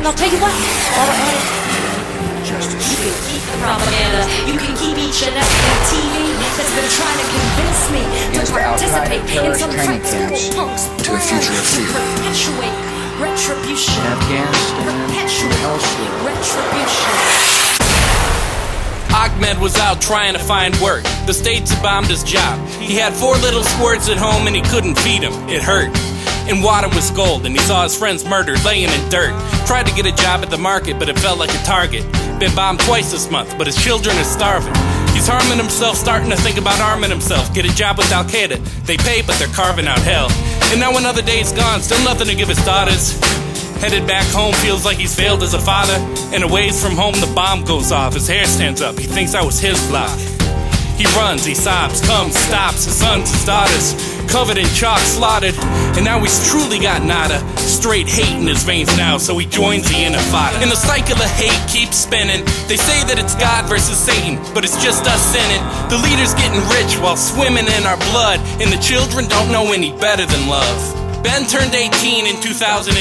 And I'll tell you what, while we're at it, you can keep the propaganda. You can keep each and every TV that's been trying to convince me to participate in some practical punks to a future of fear. Perpetuate retribution. Afghanistan, Perpetuate elsewhere. retribution. Ahmed was out trying to find work. The states had bombed his job. He had 4 little squirts at home and he couldn't feed them. It hurt. And water was gold, and he saw his friends murdered, laying in dirt. Tried to get a job at the market, but it felt like a target. Been bombed twice this month, but his children are starving. He's harming himself, starting to think about arming himself. Get a job with Al-Qaeda. They pay, but they're carving out hell. And now another day's gone, still nothing to give his daughters. Headed back home, feels like he's failed as a father. And a ways from home, the bomb goes off. His hair stands up, he thinks that was his block. He runs, he sobs, comes, stops, his sons, his daughters, covered in chalk, slaughtered. And now he's truly got nada, straight hate in his veins now, so he joins the intifada. And the cycle of hate keeps spinning. They say that it's God versus Satan, but it's just us sinning. The leaders getting rich while swimming in our blood, and the children don't know any better than love. Ben turned 18 in 2001.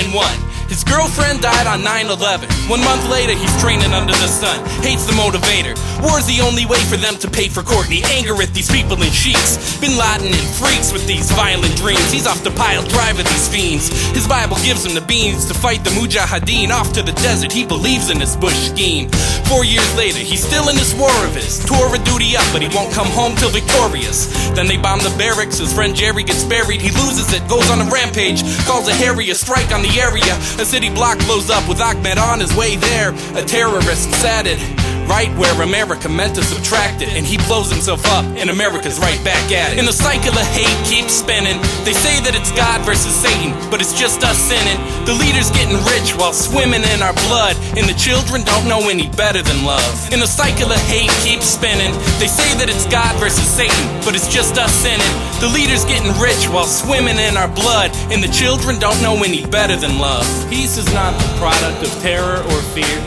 His girlfriend died on 9/11. 1 month later, he's training under the sun. Hates the motivator. War's the only way for them to pay for Courtney. Anger at these people in sheets. Bin Laden and freaks with these violent dreams. He's off the pile driving these fiends. His Bible gives him the beans to fight the Mujahideen. Off to the desert, he believes in this Bush scheme. 4 years later, he's still in this war of his. Tore a duty up, but he won't come home till victorious. Then they bomb the barracks. His friend Jerry gets buried. He loses it, goes on a rampage, calls a Harrier strike on the area. A city block blows up with Ahmed on his way there. A terrorist sat it right where America meant to subtract it, and he blows himself up, and America's right back at it. And the cycle of hate keeps spinning. They say that it's God versus Satan, but it's just us sinning. The leaders getting rich while swimming in our blood, and the children don't know any better than love. And the cycle of hate keeps spinning. They say that it's God versus Satan, but it's just us sinning. The leaders getting rich while swimming in our blood, and the children don't know any better than love. Peace is not the product of terror or fear.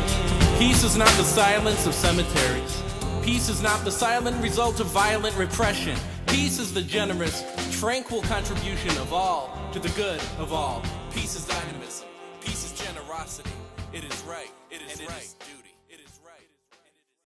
Peace is not the silence of cemeteries. Peace is not the silent result of violent repression. Peace is the generous, tranquil contribution of all to the good of all. Peace is dynamism. Peace is generosity. It is right. It is right. Duty.